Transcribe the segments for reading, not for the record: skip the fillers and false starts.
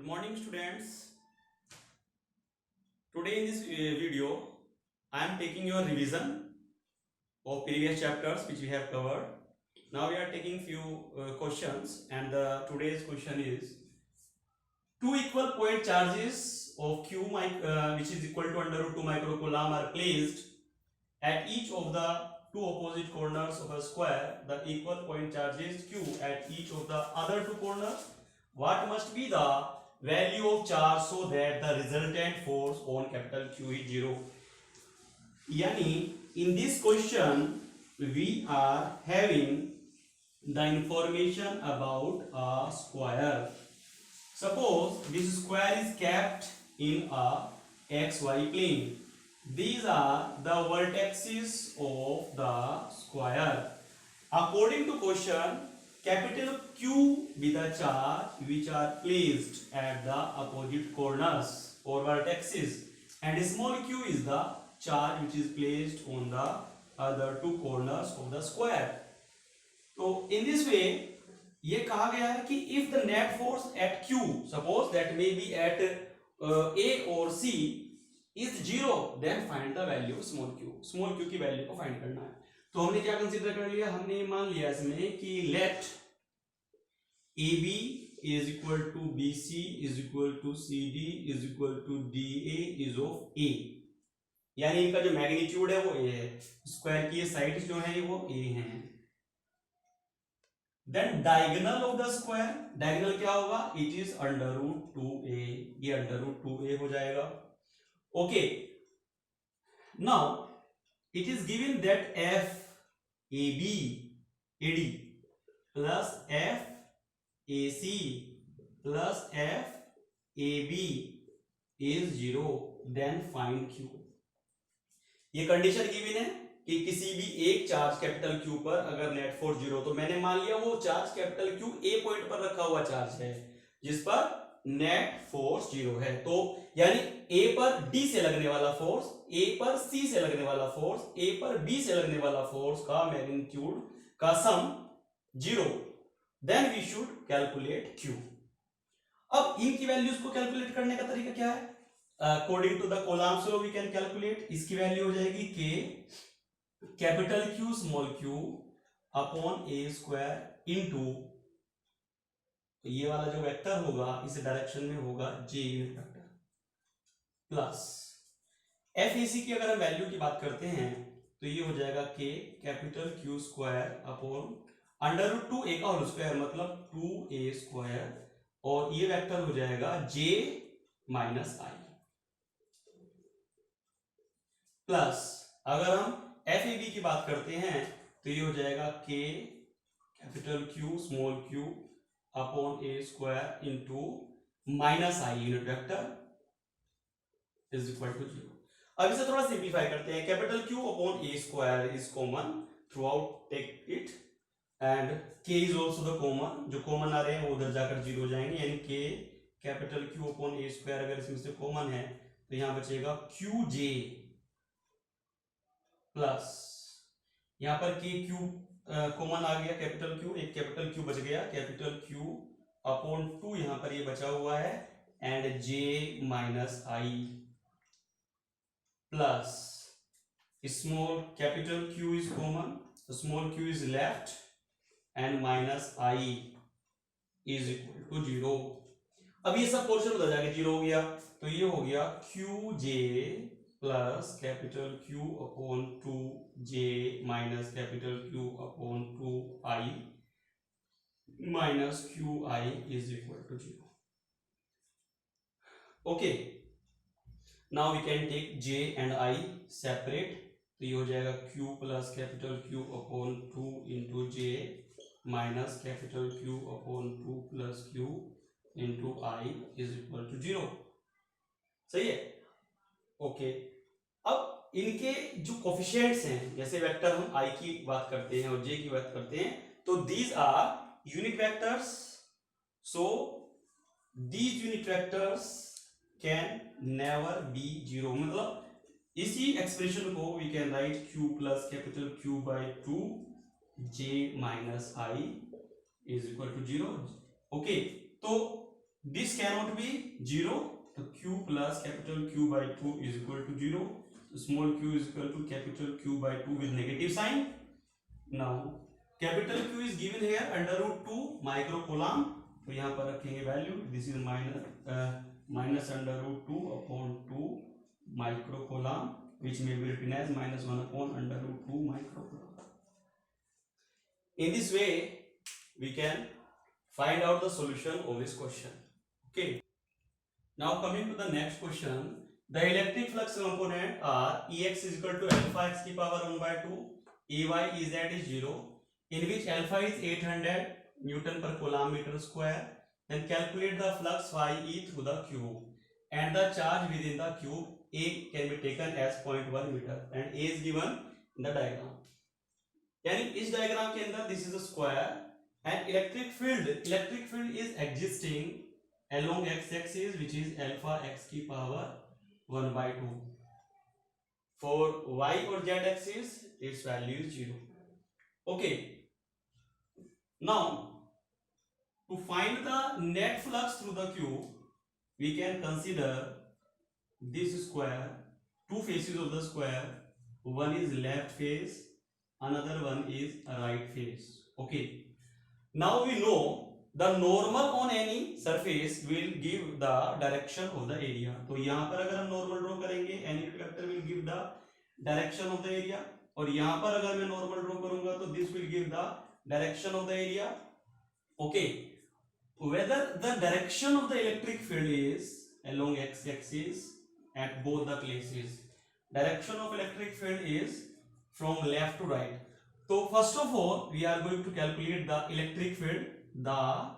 Good morning, students. Today in this video, I am taking your revision of previous chapters which we have covered. Now we are taking few questions, and today's question is: two equal point charges of q which is equal to under root 2 microcoulomb are placed at each of the two opposite corners of a square. The equal point charges q at each of the other two corners. What must be the value of charge so that the resultant force on capital Q is 0? यानी in this question we are having the information about a square. Suppose this square is kept in a xy plane. These are the vertices of the square. According to question, capital Q be the charge which are placed at the opposite corners or vertices, and small q is the charge which is placed on the other two corners of the square. So in this way ये कहा गया है कि if the net force at Q, suppose that may be at A or C, is 0, then find the value of small q. Small q की value को find करना है. तो हमने क्या कंसीडर कर लिया, हमने मान लिया इसमें कि late AB is equal to BC is equal to CD is equal to DA is of A, यानी इनका जो मैग्नीट्यूड है वो A है, स्क्वायर की ये साइड्स जो है वो A हैं. Then diagonal of the square, diagonal क्या होगा, it is under root 2A, ये अंडर रूट 2A हो जाएगा. Okay, now it is given that FAB AD plus FAC plus FAB is 0, then find Q. ये condition given है कि किसी भी एक चार्ज कैपिटल Q पर अगर नेट फोर्स 0, तो मैंने मान लिया वो charge capital Q A point पर रखा हुआ चार्ज है जिस पर नेट फोर्स 0 है. तो यानी A पर D से लगने वाला फोर्स, A पर C से लगने वाला फोर्स, A पर B से लगने वाला फोर्स का मैग्नीट्यूड का sum 0. Then we should calculate Q. अब इनकी वैल्यूज को कैलकुलेट करने का तरीका क्या है? According to the Coulomb's law we can calculate. इसकी वैल्यू हो जाएगी K capital Q small q upon A square into, ये वाला जो वेक्टर होगा इस डायरेक्शन में होगा J unit vector, plus FAC की अगर हम वैल्यू की बात करते हैं तो ये हो जाएगा K capital Q square upon under root 2A का होल स्क्वायर मतलब 2A स्क्वायर, और ये वेक्टर हो जाएगा J माइनस I, प्लस अगर हम FAB की बात करते हैं तो ये हो जाएगा K capital Q small q upon A square into minus I unit vector is equal to 0. अब इसे थोड़ा सिंप्लीफाई करते हैं. Capital Q upon A square is common throughout, take it, and K is also the common. जो common आ रहे हैं वो उधर जाकर 0 हो जाएंगे, यानी K capital Q upon A square अगर इसमें से कॉमन है तो यहां बचेगा QJ प्लस यहां पर KQ कॉमन आ गया, कैपिटल Q, एक कैपिटल Q बच गया, कैपिटल Q अपॉन 2 यहां पर ये बचा हुआ है, and J minus I plus small capital Q is common, small q is left, and minus I is equal to 0. अब ये सब पोर्शन उधर जाके 0 हो गया, तो ये हो गया QJ plus capital Q upon 2J minus capital Q upon 2I minus QI is equal to 0. Okay, now we can take J and I separate, तो ये हो जाएगा Q plus capital Q upon 2 into J minus capital Q upon 2 plus Q into I is equal to 0. सही है. Okay, अब इनके जो coefficients हैं, जैसे वेक्टर हम I की बात करते हैं और J की बात करते हैं, तो these are unit vectors, so these unit vectors can never be 0. मतलब इसी एक्सप्रेशन को we can write Q plus capital Q by 2 J minus I is equal to 0. Okay, तो this cannot be 0, तो q plus capital Q by 2 is equal to 0, small q is equal to capital Q by 2 with negative sign. Now capital Q is given here under root 2 microcoulomb, तो यहाँ पर रखेंगे value, this is minus under root 2 upon 2 microcoulomb, which may be written as minus 1 upon under root 2 microcoulomb. In this way we can find out the solution of this question. Okay, now coming to the next question, the electric flux component are Ex is equal to alpha x की power 1 by 2, Ey is at 0, in which alpha is 800 Newton per coulomb meter square. Then calculate the flux phi E through the cube and the charge within the cube. A can be taken as 0.1 meter and A is given in the diagram. यानी इस diagram के अंदर this is a square and electric field is existing along x-axis, which is alpha x की power 1 by 2. For y or z axis its value is 0. Okay, now to find the net flux through the cube, we can consider this square, two faces of the square, one is left face, another one is right face. Okay, now we know the normal on any surface will give the direction of the area. तो यहाँ पर अगर हम normal draw करेंगे, any vector will give the direction of the area, और यहाँ पर अगर मैं normal draw करूंगा तो this will give the direction of the area. Okay, whether the direction of the electric field is along x-axis at both the places, direction of electric field is from left to right. So first of all we are going to calculate the electric field, the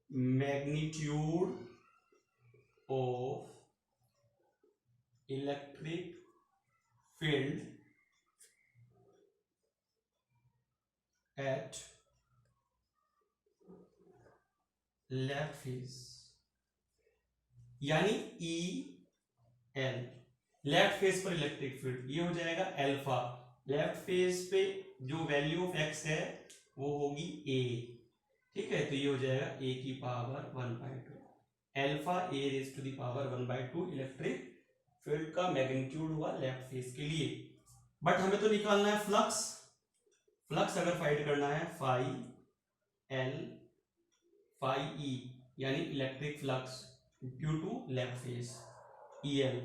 magnitude of electric field at left face, यानी E L, left face पर electric field ये हो जाएगा alpha. Left face पे जो value of x है वो होगी ए, ठीक है, तो ये हो जाएगा ए की power 1 by 2 alpha a raise to the power 1 by 2 electric field का मैग्नीट्यूड हुआ लेफ्ट फेस के लिए. बट हमें तो निकालना है फ्लक्स. फ्लक्स अगर फाइंड करना है फाई एल फाई ई, यानी electric flux due to left face E L,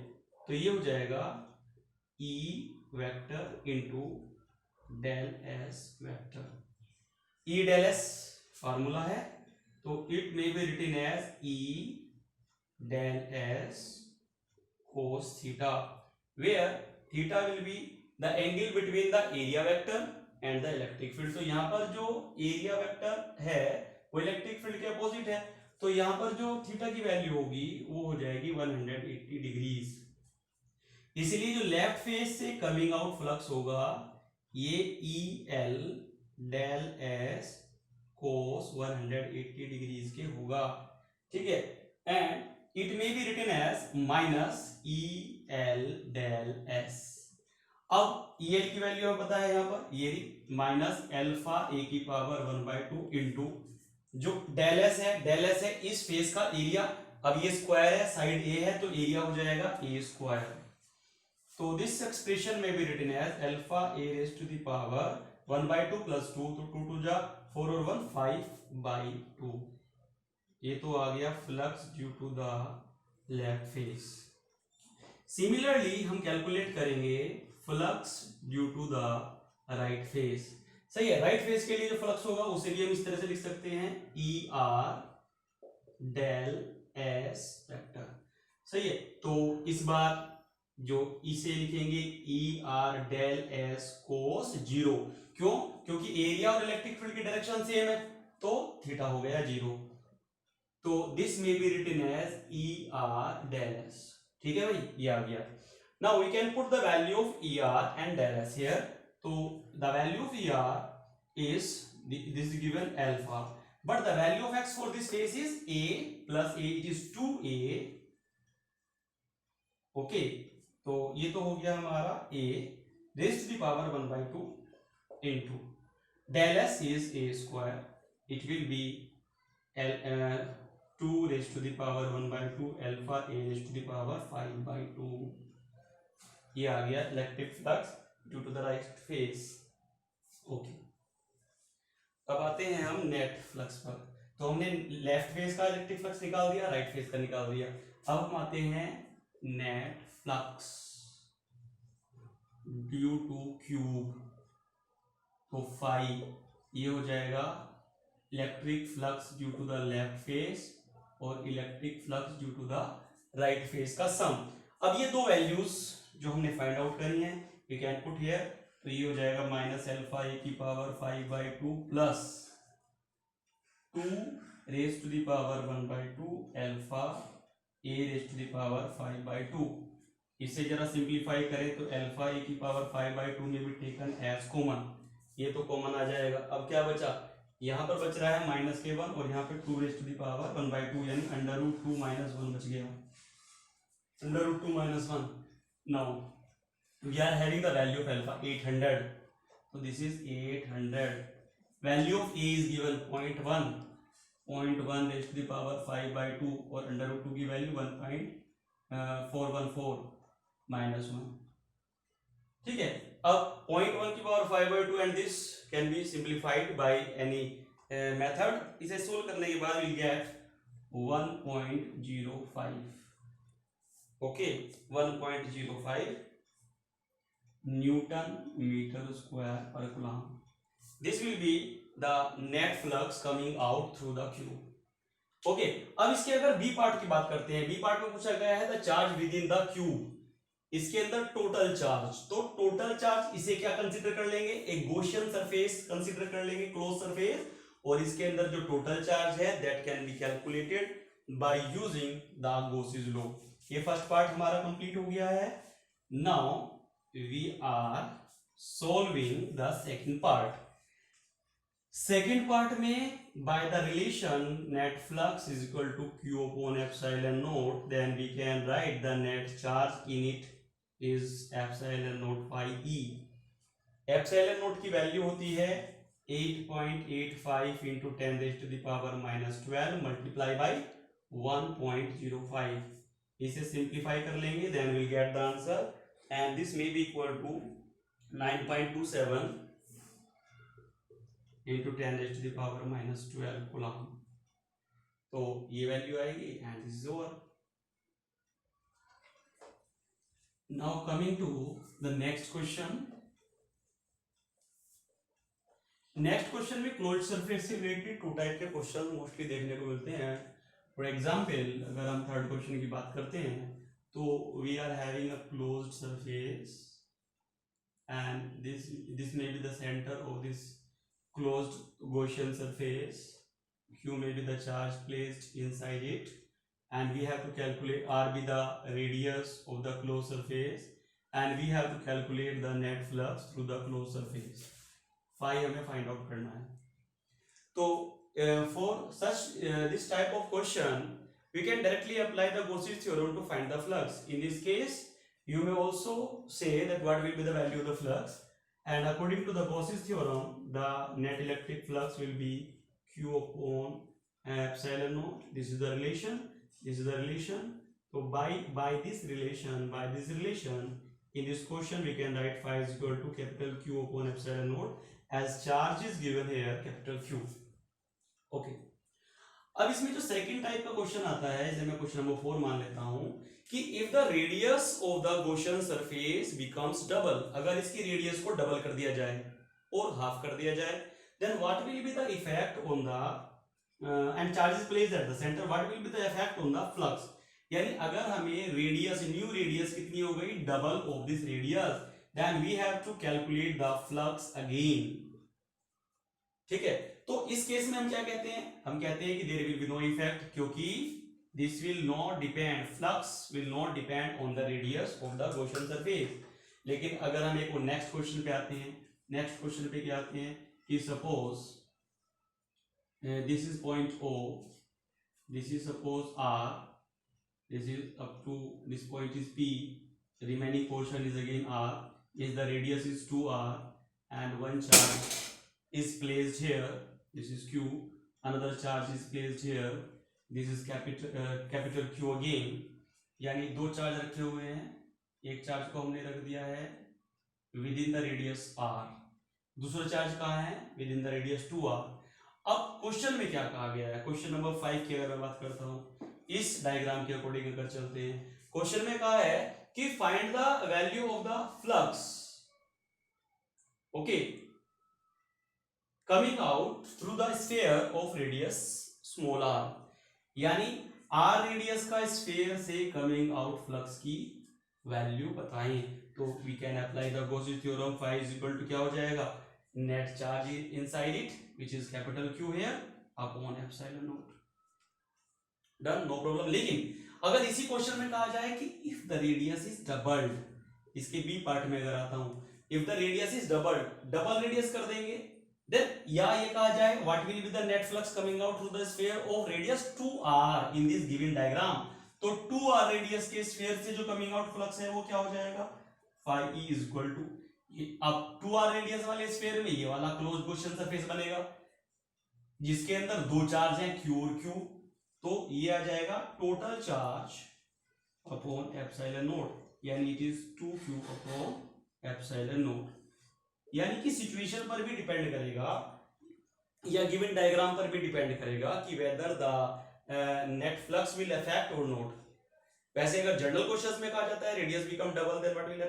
तो ये हो जाएगा E vector into del S vector. E del S formula है, तो it may be written as E del S cos theta, where theta will be the angle between the area vector and the electric field. तो यहाँ पर जो area vector है वो electric field के opposite है, तो यहां पर जो थीटा की वैल्यू होगी वो हो जाएगी 180 डिग्रीज. इसलिए जो लेफ्ट फेस से कमिंग आउट फ्लक्स होगा ये E L del S cos 180 degrees के होगा, ठीक है. And it may be written as minus E L del S. अब ई एल की वैल्यू हमें पता है, यहां पर ये माइनस अल्फा ए की पावर 1 by 2 इंटू जो डेल एस है इस फेस का एरिया. अब ये स्क्वायर है, साइड ए है, तो एरिया हो जाएगा ए स्क्वायर. तो this expression may be written as alpha a raise to the power 1 by 2 plus 2, तो 2 2 जा 4 और 1 5 by 2. ये तो आ गया flux due to the left face. Similarly हम कैलकुलेट करेंगे flux due to the right face. सही है, राइट फेस के लिए जो फ्लक्स होगा उसे भी हम इस तरह से लिख सकते हैं E R del S vector. सही है, तो इस बार जो इसे लिखेंगे E R del S cos 0. क्यों? क्योंकि एरिया और इलेक्ट्रिक फील्ड की डायरेक्शन सेम है, तो थीटा हो गया 0. तो this may be written as E R del S. ठीक है भाई, ये आ गया. Now we can put the value of E R and del S here. So the value of ER is this is given alpha, but the value of x for this phase is a plus a, it is 2a. Okay, तो ये तो हो गया हमारा a raised to the power 1 by 2 into del s is a square, it will be 2 raised to the power 1/2 alpha a raised to the power 5/2. ये आ गया electric flux due to the right face. Okay, अब आते हैं हम net flux पर. तो हमने लेफ्ट फेस का इलेक्ट्रिक फ्लक्स निकाल दिया, राइट फेस का निकाल दिया. अब हम आते हैं net flux due to cube. तो फाई ये हो जाएगा electric flux due to the left face और electric flux due to the right face का सम. अब ये दो वैल्यूज जो हमने फाइंड आउट करी हैं वी कैन पुट हियर. तो ये हो जाएगा माइनस अल्फा ए की power 5/2 plus 2 raise to the power 1/2 alpha a raise to the power 5/2. इसे जरा सिंप्लीफाई करें तो अल्फा ए की पावर 5/2 में भी टेकन एज कॉमन. ये तो कॉमन आ जाएगा. अब क्या बचा, यहाँ पर बच रहा है माइनस के 1 और यहाँ पे 2 रेज टू द पावर 1/2 यानी √2 - 1 बच गया. √2 - 1. Now we are having the value of alpha 800. So this is 800. Value of a is given 0.1. 0.1 raised to the power 5/2 और √2 की वैल्यू 1.414 -1. ठीक है. अब 0.1 की power 5/2 and this can be simplified by any method. इसे सोल्व करने के बाद will get 1.05. Okay, 1.05 Newton meter square per coulomb. This will be the net flux coming out through the cube. Okay, अब इसके अगर बी पार्ट की बात करते हैं. बी पार्ट में पूछा गया है the charge with in the cube. इसके अंदर टोटल चार्ज. तो टोटल चार्ज इसे क्या कंसीडर कर लेंगे, एक गॉसियन सरफेस कंसीडर कर लेंगे, क्लोज सरफेस. और इसके अंदर जो टोटल चार्ज है that can be calculated by using the Gauss's law. ये फर्स्ट पार्ट हमारा कंप्लीट हो गया है. Now we are solving the second part. Second part में by the relation net flux is equal to q upon epsilon naught, then we can write the net charge in it is epsilon naught phi e. epsilon naught की value होती है 8.85 into 10 raised to the power -12 multiply by 1.05. इसे simplify कर लेंगे then we'll get the answer. And this may be equal to 9.27 into 10 raised to the power -12 coulomb. तो ये value आएगी and this is over. Now coming to the next question. Next question में closed surface से related to type के question mostly देखने को मिलते हैं. फॉर एग्जांपल अगर हम थर्ड क्वेश्चन की बात करते हैं तो we are having a closed surface and this may be the center of this closed Gaussian surface. Q may be the charge placed inside it and we have to calculate R be the radius of the closed surface and we have to calculate the net flux through the closed surface. Phi हमें find out करना है. तो for such this type of question we can directly apply the Gaussian theorem to find the flux. In this case, you may also say that what will be the value of the flux, and according to the Gaussian theorem, the net electric flux will be Q upon epsilon naught. This is the relation. This is the relation. So by this relation, in this question we can write phi is equal to capital Q upon epsilon naught as charge is given here capital Q. Okay. अब इसमें जो second type का question आता है, जैसे मैं question number 4 मान लेता हूं कि if the radius of the Gaussian surface becomes double, अगर इसकी रेडियस को डबल कर दिया जाए और हाफ कर दिया जाए, then what will be the effect on the and charge is placed at the centre, what will be the effect on the flux. यानी अगर हमें रेडियस न्यू रेडियस कितनी हो गई, double of this radius, then we have to calculate the flux again. ठीक है. तो इस केस में हम क्या कहते हैं, हम कहते हैं कि there will be no effect, क्योंकि this will not depend, flux will not depend on the radius of the Gaussian surface. लेकिन अगर हम एक नेक्स्ट क्वेश्चन पे आते हैं, नेक्स्ट क्वेश्चन पे क्या आते हैं कि suppose this is point O, this is suppose R, this is up to this point is P, remaining portion is again R, is the radius is 2R and one charge is placed here, this is Q, another charge is placed here, this is capital Q again, यानी दो charge रखे हुए हैं, एक charge को हमने रख दिया है with in the radius r, दूसरा चार्ज कहाँ है with in the radius 2r। अब क्वेश्चन में क्या कहा गया है, क्वेश्चन नंबर 5 की अगर मैं बात करता हूं, इस डायग्राम के अकॉर्डिंग अगर चलते हैं, क्वेश्चन में कहा है कि find the value of the flux, okay, coming out through the sphere of radius small r, यानी r रेडियस का स्फीयर से कमिंग आउट फ्लक्स की वैल्यू बताएं। तो we can apply the Gauss's theorem, phi is equal to क्या हो जाएगा, net charge inside it which is capital Q here upon epsilon naught, done, no problem. लेकिन अगर इसी क्वेश्चन में कहा जाए कि if the radius is doubled, इसके बी पार्ट में अगर आता हूं, if the radius is doubled, double radius कर देंगे, देन या ये कहा जाए what will be the net flux coming out through the sphere of radius 2r in this given diagram. तो 2r रेडियस के स्फीयर से जो कमिंग आउट फ्लक्स है वो क्या हो जाएगा, phi e is equal to, अब 2r रेडियस वाले स्फीयर में ये वाला क्लोज क्वेश्चन सरफेस बनेगा जिसके अंदर दो चार्ज हैं Q और Q, तो ये आ जाएगा total charge upon epsilon naught, यानी it is 2Q upon epsilon naught. यानी कि सिचुएशन पर भी डिपेंड करेगा या गिवन डायग्राम पर भी डिपेंड करेगा कि whether the net flux will affect और नॉट। वैसे अगर जनरल क्वेश्चंस में कहा जाता है radius become double then what will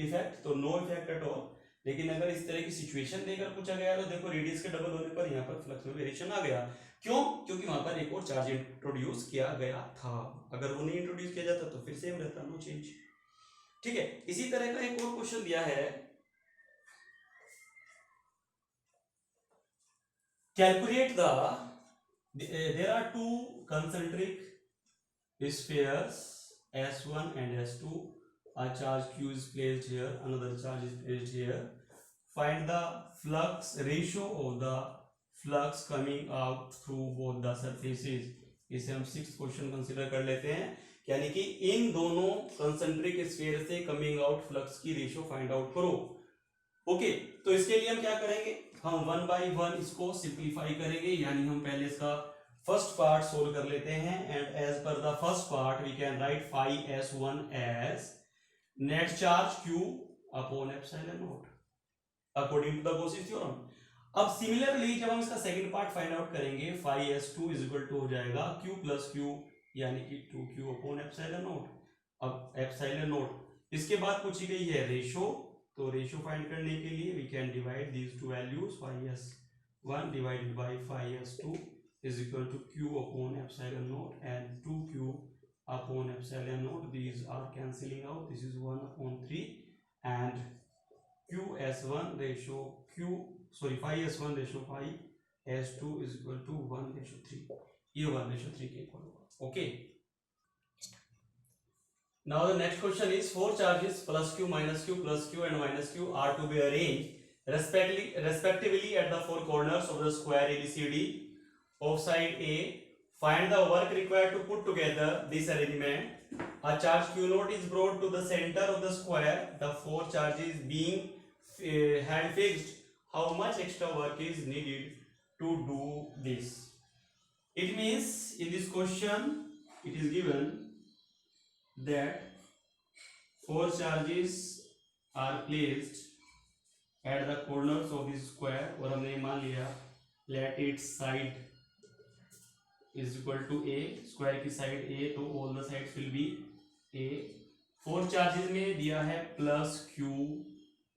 effect, तो नो इफेक्ट एट ऑल। लेकिन अगर इस तरह की सिचुएशन देकर पूछा गया तो देखो रेडियस के डबल होने पर यहाँ पर फ्लक्स में वेरिएशन आ गया, क्यों, क्योंकि वहां पर एक और चार्ज इंट्रोड्यूस किया गया था, अगर वो नहीं इंट्रोड्यूस किया जाता तो फिर सेम रहता, नो चेंज। ठीक है, इसी तरह का एक और क्वेश्चन दिया है, calculate there are two concentric spheres S1 and S2, a charge Q is placed here, another charge is placed here, find the flux ratio of the flux coming out through both the surfaces। इसे हम 6th question consider कर लेते हैं, यानी कि इन दोनों concentric sphere से coming out flux की रेशियो फाइंड आउट करो। ओके, तो इसके लिए हम क्या करेंगे, हम 1 बाई 1 इसको सिंप्लीफाई करेंगे, यानी हम पहले इसका फर्स्ट पार्ट सोल्व कर लेते हैं, and as per the first part we can write phi s1 as net charge Q upon epsilon naught according to the Gauss's theorem. अब सिमिलरली जब हम इसका सेकंड पार्ट फाइंड आउट करेंगे, phi s2 is equal to हो जाएगा Q plus Q, यानी कि 2Q upon epsilon naught. अब एप्सिलॉन नॉट इसके बाद पूछी गई है रेशियो, तो रेशियो फाइंड करने के लिए we can divide these two values, phi s1 divided by phi s2 is equal to Q upon epsilon naught and 2Q upon epsilon naught, these are cancelling out, this is 1 upon 3 and Q s1 ratio phi s1 ratio phi s2 is equal to 1 ratio 3, ये 1 ratio 3 के equal होगा। Okay, now the next question is 4 charges plus Q minus Q plus Q and minus Q are to be arranged respectively at the four corners of the square ABCD of side A. Find the work required to put together this arrangement. A charge Q naught is brought to the center of the square, the four charges being hand fixed. How much extra work is needed to do this? It means in this question it is given that four charges are placed at the corners of this square, और हमने मान लिया let its side is equal to A, square की side A, तो all the sides will be A। Four charges में दिया है plus Q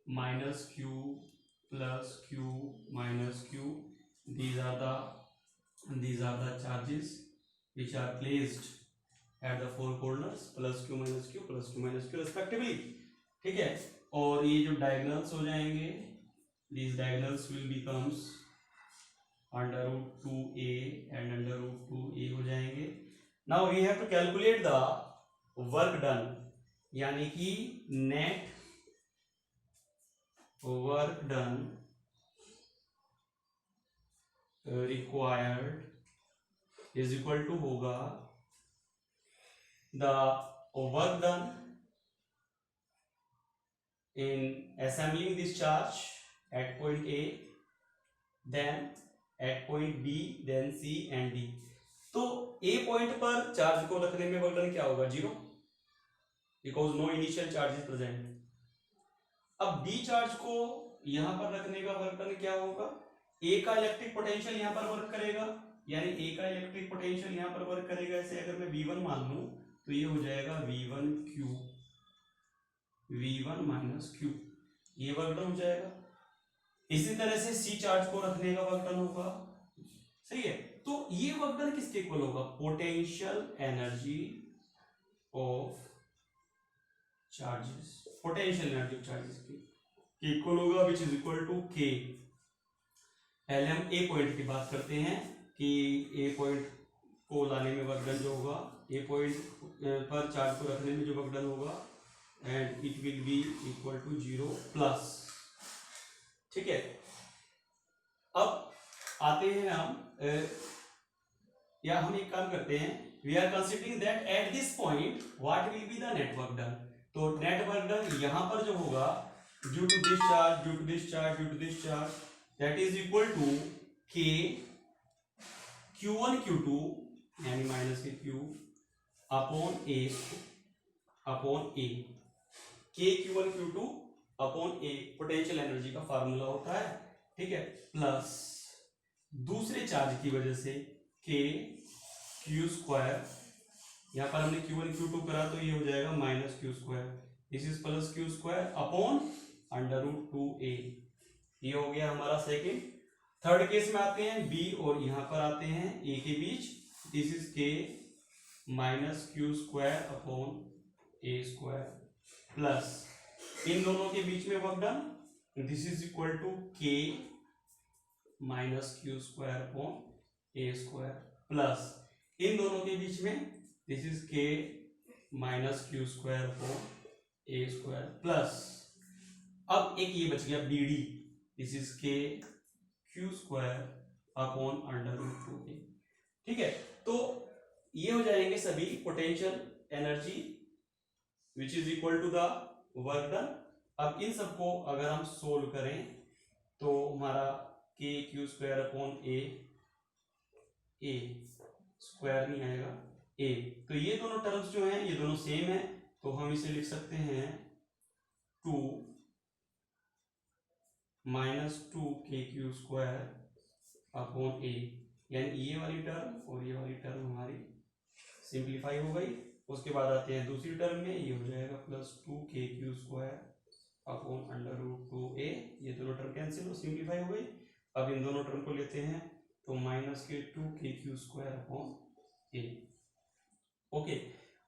minus Q plus Q minus Q, these are the charges which are placed at the four corners, plus Q minus Q plus Q minus Q respectively। ठीक है, और ये जो diagonals हो जाएंगे, these diagonals will becomes under root 2a and under root 2a हो जाएंगे। Now we have to calculate the work done, यानी कि net work done required is equal to होगा the work done in assembling this charge at point A, then at point B then C and D. तो A point पर charge को रखने में work done क्या होगा, 0, because no initial charge is present. अब B charge को यहां पर रखने का वर्क डन क्या होगा, ए का इलेक्ट्रिक पोटेंशियल यहां पर वर्क करेगा, यानी ए का इलेक्ट्रिक पोटेंशियल यहां पर वर्क करेगा। ऐसे अगर मैं V1 मान लूं तो ये हो जाएगा V1Q, V1 माइनस Q, ये वर्क डन हो जाएगा। इसी तरह से सी चार्ज को रखने का वर्क डन होगा, सही है। तो ये वर्क डन किसके इक्वल होगा, potential energy of charges, potential energy of charges के इक्वल होगा, विच इज इक्वल टू के। पहले हम ए पॉइंट की बात करते हैं कि ए पॉइंट को लाने में वर्क डन जो होगा, ए पॉइंट पर चार्ज को रखने में जो वर्क डन होगा, and it will be equal to 0 plus, ठीक है। अब आते हैं हम या हम एक काम करते हैं, we are considering that at this point what will be the net work done. तो नेट वर्क डन यहां पर जो होगा, due to this charge, due to this charge, due to this charge, that is equal to K Q1 Q2 यानी minus के Q upon ए के Q1 Q2 upon ए potential energy का formula होता है, ठीक है, प्लस दूसरे चार्ज की वजह से के Q स्क्वायर, यहां पर हमने Q1 Q2 करा तो ये हो जाएगा minus Q square, this is plus Q square upon under root 2a। ये हो गया हमारा सेकेंड। थर्ड केस में आते हैं, बी और यहां पर आते हैं ए के बीच, this is K minus Q square upon a square plus इन दोनों के बीच में work done, this is equal to K minus Q square upon a square plus इन दोनों के बीच में this is K minus Q square upon a square plus, अब एक ये बच गया B D, this is K Q square upon under root 2a, ठीक है। तो ये हो जाएंगे सभी potential energy which is equal to the work done. अब इन सबको अगर हम सोल्व करें तो हमारा के Q square upon a square नहीं आएगा ए, तो ये दोनों टर्म्स जो हैं ये दोनों सेम है, तो हम इसे लिख सकते हैं 2 minus 2 K Q square upon ए, यानी ये वाली टर्म और ये वाली टर्म हमारी सिंप्लीफाई हो गई। उसके बाद आते हैं दूसरी टर्म में, ये हो जाएगा plus 2 K Q square upon under root 2a, ये दोनों टर्म कैंसिल हो सिंप्लीफाई हो गई। अब इन दोनों टर्म को लेते हैं तो माइनस के 2 के Q स्क्वायर अपॉन ए, ओके।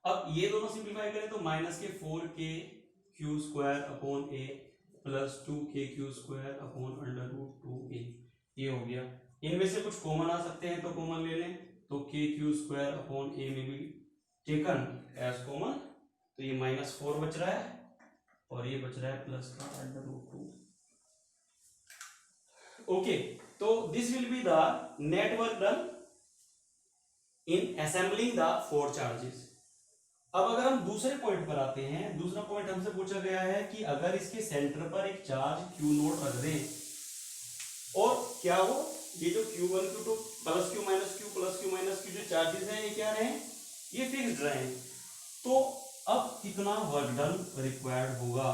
अब ये दोनों सिंप्लीफाई करें तो माइनस के 4 K Q square upon a plus 2 K Q square upon under root 2a, ये हो गया। इनमें से कुछ कॉमन आ सकते हैं तो कॉमन ले लें, तो के Q स्क्वायर अपॉन ए में भी टेकन एज कॉमन, तो ये -4 बच रहा है और ये बच रहा है प्लस का अंडर रूट 2, ओके। तो this will be the net work done in assembling the 4 charges. अब अगर हम दूसरे पॉइंट पर आते हैं, दूसरा पॉइंट हमसे पूछा गया है कि अगर इसके सेंटर पर एक चार्ज Q नोट रख दें और क्या हो, ये जो Q1 Q2 plus Q minus Q plus Q minus Q जो चार्जेस हैं ये क्या रहे, ये फिक्स्ड रहे, तो अब कितना वर्क डन रिक्वायर्ड होगा।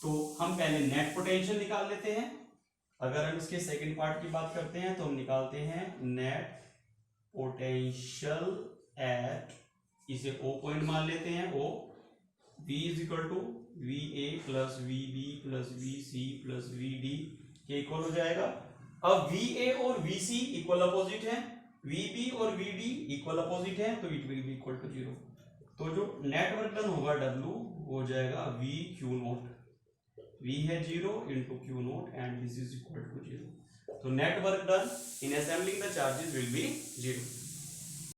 तो हम पहले नेट पोटेंशियल निकाल लेते हैं। अगर हम इसके सेकंड पार्ट की बात करते हैं तो हम निकालते हैं नेट पोटेंशियल एट, इसे O पॉइंट मान लेते हैं, O V is equal to VA plus VB plus VC plus VD के इक्वल हो जाएगा। अब VA और VC इक्वल अपोजिट है, VB और VD इक्वल अपोजिट है, तो it will be equal to 0। तो जो नेट वर्क डन होगा W हो जाएगा V Q नोट, V है 0 into Q naught and this is equal to 0। तो net work done in assembling the charges will be 0।